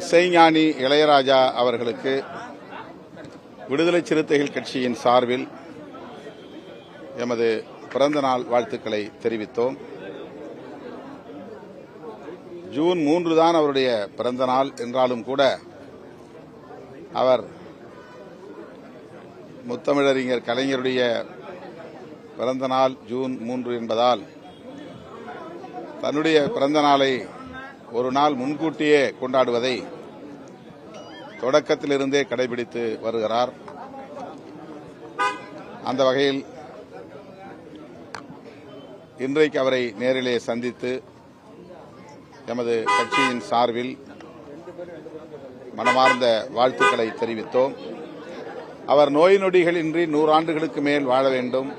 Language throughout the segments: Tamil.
இசைஞானி இளையராஜா அவர்களுக்கு விடுதலை சிறுத்தைகள் கட்சியின் சார்பில் எமது பிறந்தநாள் வாழ்த்துக்களை தெரிவித்தோம். ஜூன் 3 தான் அவருடைய பிறந்த நாள் என்றாலும் கூட அவர் முத்தமிழறிஞர் கலைஞருடைய பிறந்த நாள் ஜூன் 3 என்பதால் தன்னுடைய பிறந்த நாளை ஒரு நாள் முன்கூட்டியே கொண்டாடுவதை தொடக்கத்திலிருந்தே கடைபிடித்து வருகிறார். அந்த வகையில் இன்றைக்கு அவரை நேரிலே சந்தித்து எமது கட்சியின் சார்பில் மனமார்ந்த வாழ்த்துக்களை தெரிவித்தோம். அவர் நோய் நொடிகளின்றி 100 ஆண்டுகளுக்கு மேல் வாழ வேண்டும்,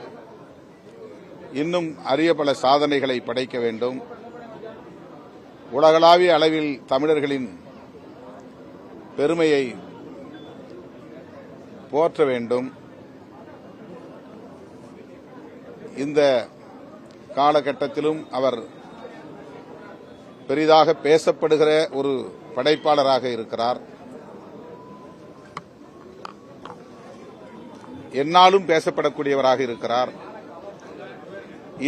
இன்னும் அரிய பல சாதனைகளை படைக்க வேண்டும், உலகளாவிய அளவில் தமிழர்களின் பெருமையை போற்ற வேண்டும். இந்த காலகட்டத்திலும் அவர் பெரிதாக பேசப்படுகிற ஒரு படைப்பாளராக இருக்கிறார். எந்நாளும் பேசப்படக்கூடியவராக இருக்கிறார்.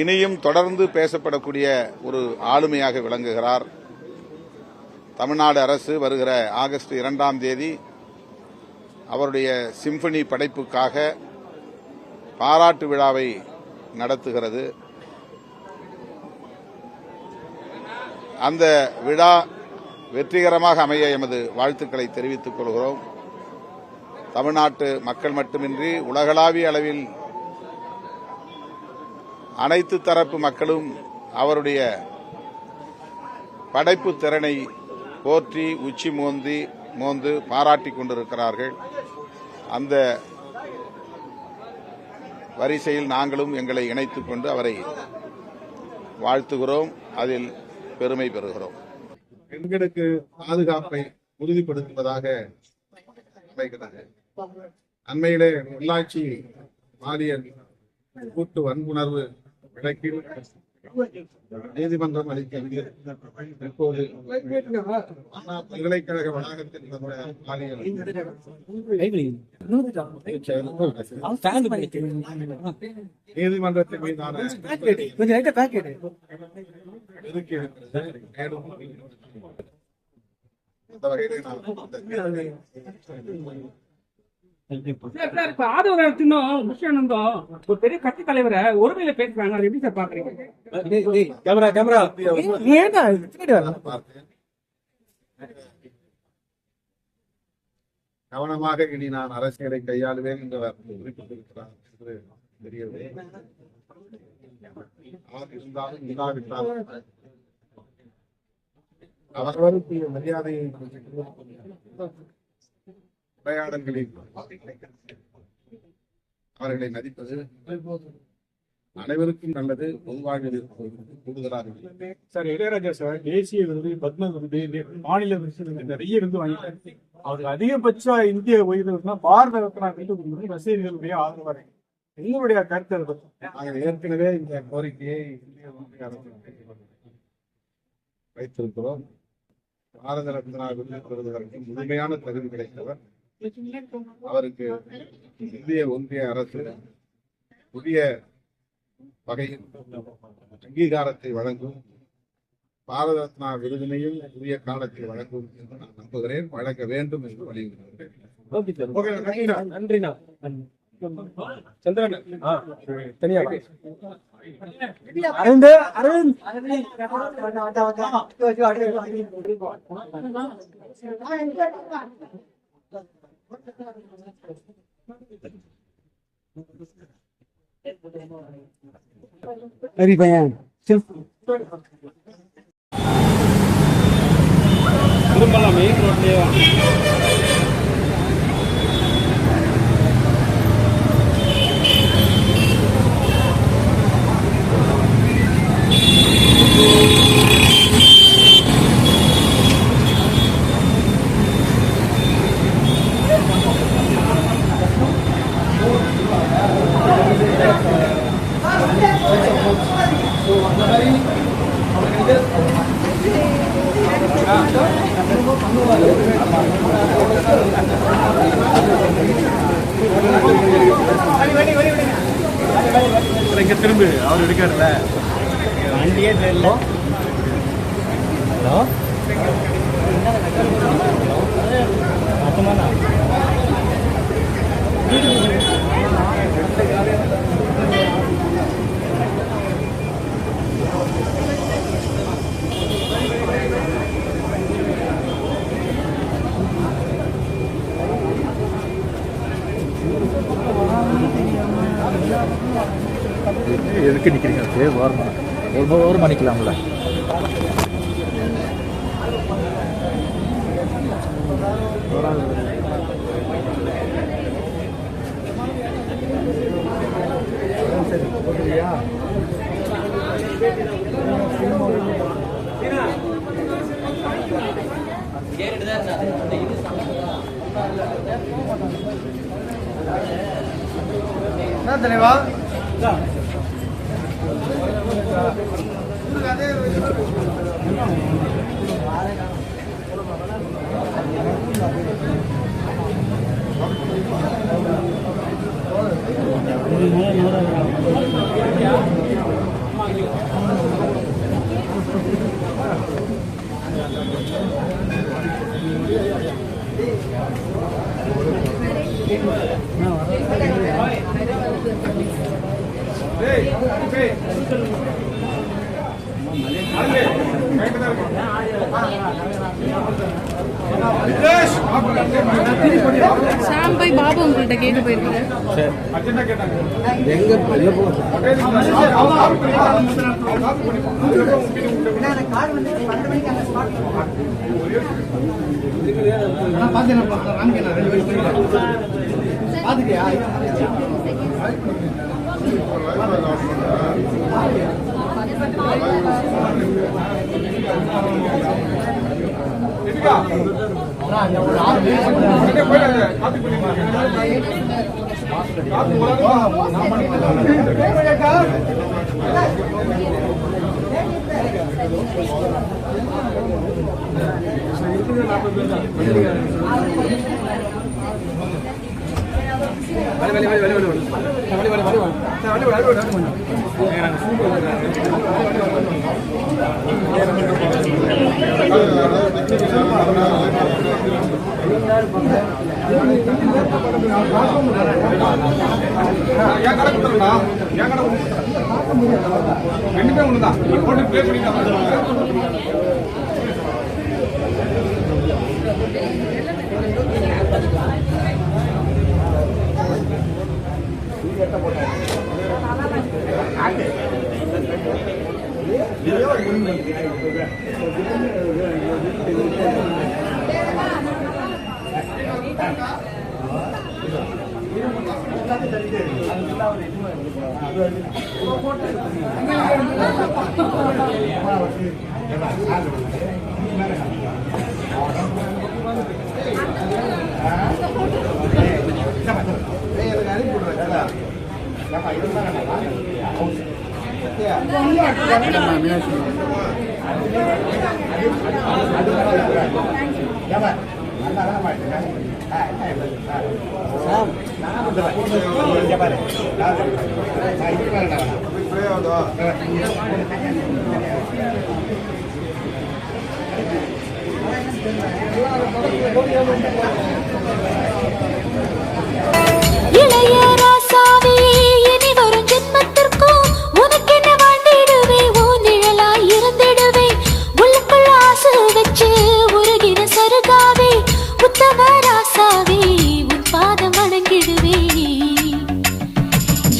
இனியும் தொடர்ந்து பேசப்படக்கூடிய ஒரு ஆளுமையாக விளங்குகிறார். தமிழ்நாடு அரசு வருகிற ஆகஸ்ட் 2ஆம் தேதி அவருடைய சிம்பனி படைப்புக்காக பாராட்டு விழாவை நடத்துகிறது. அந்த விழா வெற்றிகரமாக அமைய எமது வாழ்த்துக்களை தெரிவித்துக் கொள்கிறோம். தமிழ்நாட்டு மக்கள் மட்டுமின்றி உலகளாவிய அளவில் அனைத்து தரப்பு மக்களும் அவருடைய படைப்பு திறனை போற்றி உச்சி மோந்து பாராட்டிக் கொண்டிருக்கிறார்கள். அந்த வரிசையில் நாங்களும் எங்களை இணைத்துக் கொண்டு அவரை வாழ்த்துகிறோம், அதில் பெருமை பெறுகிறோம். பெண்களுக்கு பாதுகாப்பை உறுதிப்படுத்துவதாக அமைகிறது. அண்மையிலே உள்ளாட்சி வாரியர் கூட்டு வன்புணர்வு வழக்கில் நீதிமன்றம் அளிக்கிறது. இப்போது பல்கலைக்கழக வளாகத்தில் நீதிமன்றத்தின் மீதான அந்த வகையிலே ஒரு பெரிய கட்சி தலைவரை ஒருமையில பேசுறாங்க, எப்படி சார் பாக்குறீங்க? கவனமாக இனி நான் அரசியலை கையாளுவேன் என்று குறிப்பிட்டிருக்கிறார் என்று தெரியவில்லை. இருந்தாலும் இல்லாவிட்டாலும் அவர்களுக்கு மரியாதையை உரையாடல்களில் அவர்களை மதிப்பது அனைவருக்கும் நல்லது. பொதுவாழ்வில் கூடுதலாக சார் இளையராஜா சார் தேசிய விருது, பத்ம விருது, மாநில விருது நிறைய விருது வாங்கிட்டாரு. அவருக்கு அதிகபட்ச இந்திய விருதுனா பாரத ரத்னா விருது ரசிகர்களுடைய ஆதரவாக. உங்களுடைய கருத்து அதை பற்றி? நாங்கள் ஏற்கனவே இந்த கோரிக்கையை இந்திய ஒன்றிய அரசு வைத்திருக்கிறோம். பாரத ரத்னா விருது பெறுவதற்கு முழுமையான தகுதி கிடைத்தவர். அவருக்கு இந்திய ஒன்றிய அரசு புதிய வகையில் அங்கீகாரத்தை வழங்கும், பாரத ரத்னா விருதினையும் உரிய காலத்தில் வழங்கும் என்று நான் நம்புகிறேன். வழங்க வேண்டும் என்று வலியுறுத்துகிறேன். நன்றிண்ணா. சந்திரன் தனியாக சரி பையன் திரும்பலாம் மெயின் ரோட்லயே Terima kasih. இங்க திரும்பி அவர் எடுக்காருல்ல வண்டியே தெரியல. ஹலோ மொத்தமாண்ணா எதுக்கு நிக்கிறீங்க? ஒரு மணிக்கலாம்ல. என்ன தலைவா சாம் போய் பாபு உங்கள்கிட்ட கேட்க போயிருக்காரு. இளையராசாவே இனி வரும் ஜென்மத்திற்கும் உனக்கென்ன வாழ்ந்திடுவே ஓ நிழலாய் இருந்திடுவே உள்ளுக்குள்ள ஆசை வச்சு உருகிற சருகாவே உத்தம ராசாவே உன் பாதம் வணங்கிடுவே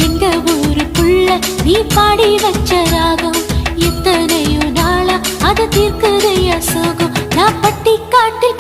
எங்க ஊருக்குள்ள நீ பாடி வச்ச ராகம் எத்தனையோ நாளா அது தீர்க்குதையா சோகம் நான் பட்டி காட்டில்